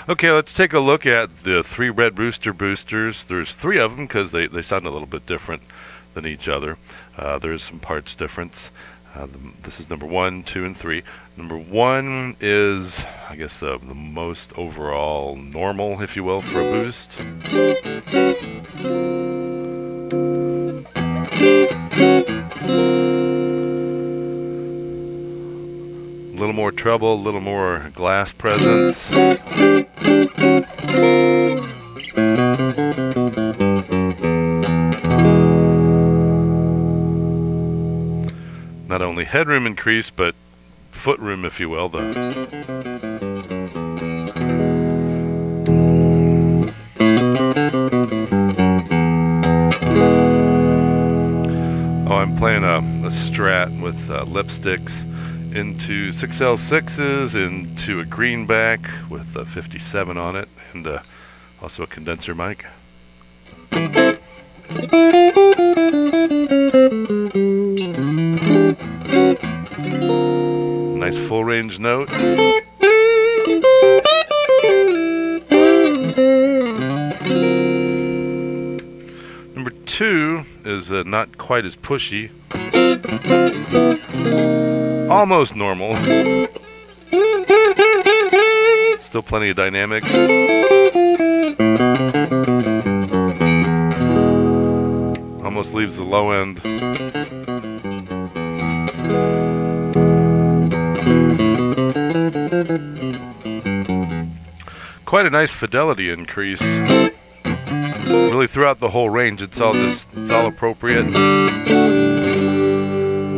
Okay, let's take a look at the 3 red Rooster boosters. There's 3 of them because they sound a little bit different than each other. There's some parts difference. This is number 1, 2, and 3. Number 1 is, I guess, the most overall normal, if you will, for a boost. A little more treble, a little more glass presence. Not only headroom increase, but footroom, if you will. I'm playing a Strat with lipsticks into 6L6s, into a greenback with a 57 on it, and also a condenser mic. Nice full range note. Number 2 is not quite as pushy. Almost normal. Still plenty of dynamics. Almost leaves the low end. Quite a nice fidelity increase. Really throughout the whole range, it's all appropriate.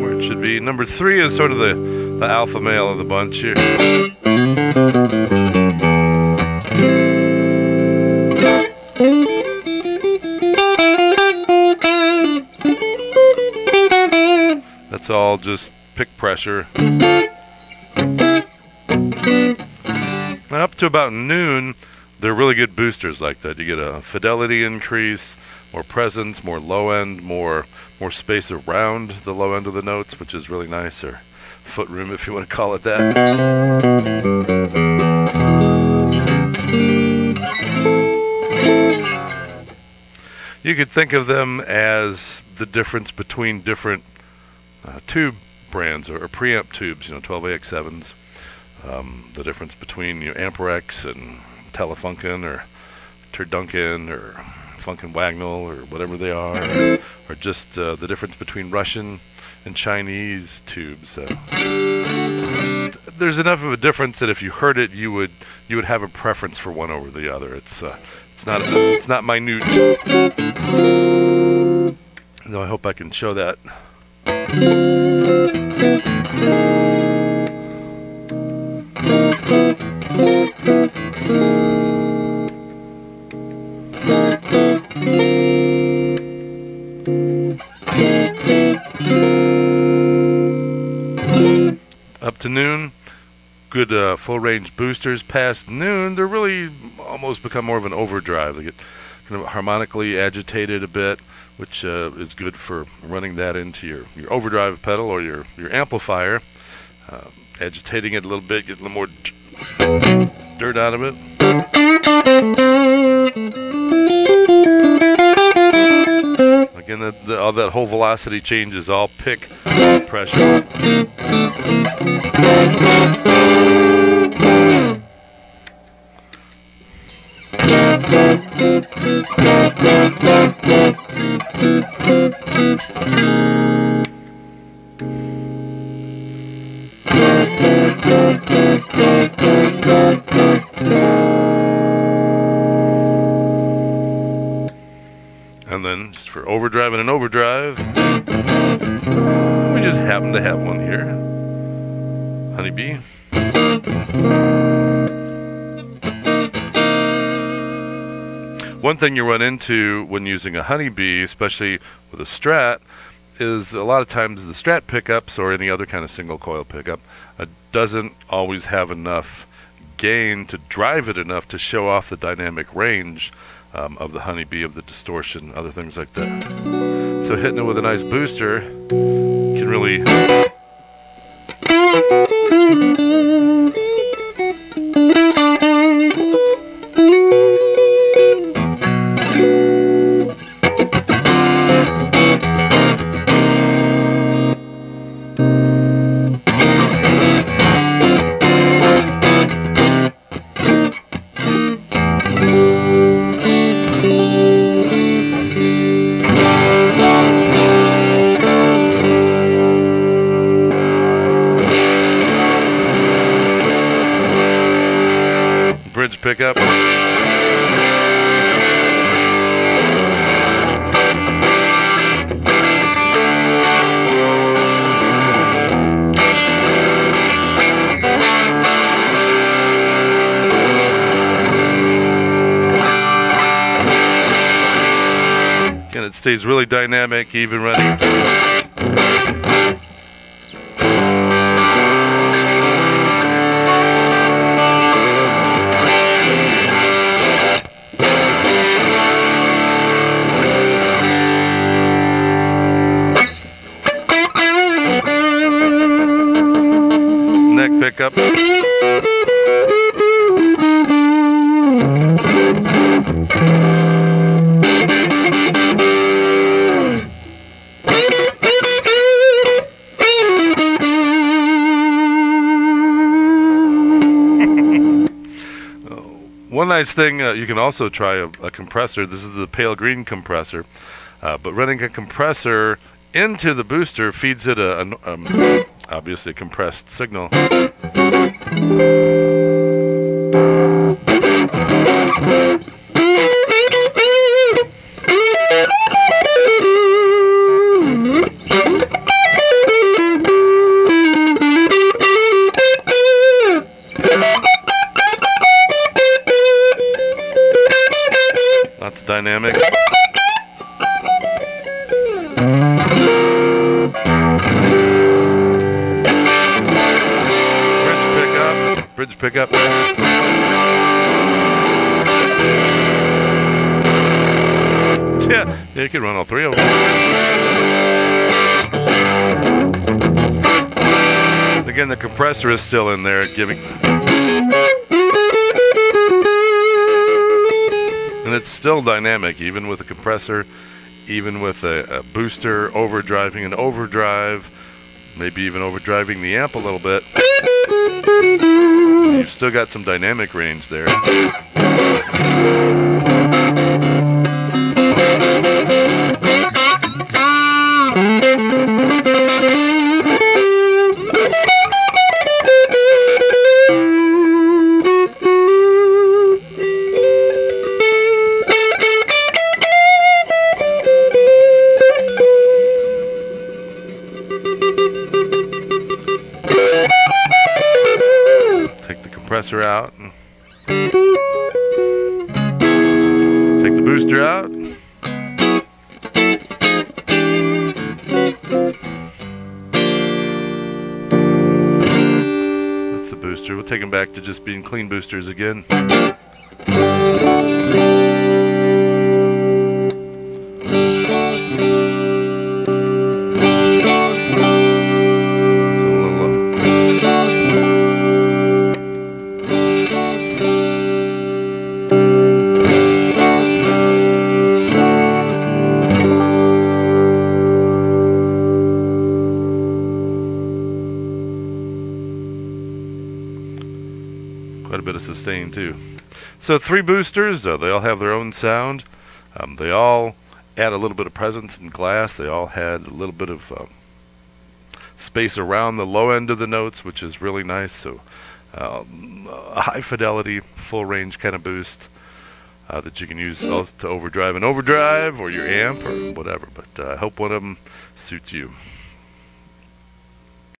Where it should be. Number 3 is sort of the alpha male of the bunch here. That's all just pick pressure. Now up to about noon, they're really good boosters like that. You get a fidelity increase, more presence, more low end, more space around the low end of the notes, which is really nice, or foot room if you want to call it that. You could think of them as the difference between different tube brands or preamp tubes, 12AX7s. The difference between Amperex and Telefunken or Turdunken or Funken Wagnall or whatever they are, or just the difference between Russian and Chinese tubes. There's enough of a difference that if you heard it, you would have a preference for one over the other. It's not minute. No, I hope I can show that. Up to noon, good full range boosters. Past noon, they're really almost become more of an overdrive. They get kind of harmonically agitated a bit, which is good for running that into your overdrive pedal or your amplifier. Agitating it a little bit, get a little more dirt out of it. Again, all that whole velocity change is all pick pressure. And then, just for overdrive and an overdrive, we just happen to have one here. Honeybee. One thing you run into when using a Honeybee, especially with a Strat, is a lot of times the Strat pickups or any other kind of single coil pickup doesn't always have enough gain to drive it enough to show off the dynamic range of the Honeybee, of the distortion, other things like that. So hitting it with a nice booster can really pickup. And it stays really dynamic, even running. Neck pickup. One nice thing, you can also try a compressor. This is the pale green compressor, but running a compressor into the booster feeds it obviously a compressed signal. Lots of dynamic. Bridge pickup. Yeah, you can run all three of them. Again, the compressor is still in there giving. And it's still dynamic, even with a compressor, even with a booster overdriving an overdrive, maybe even overdriving the amp a little bit. You've still got some dynamic range there. Compressor out. Take the booster out. That's the booster. We'll take them back to just being clean boosters again. Quite a bit of sustain too. So 3 boosters, they all have their own sound. They all add a little bit of presence and glass. They all had a little bit of space around the low end of the notes, which is really nice. So a high fidelity, full range kind of boost that you can use to overdrive an overdrive or your amp or whatever. But I hope one of them suits you.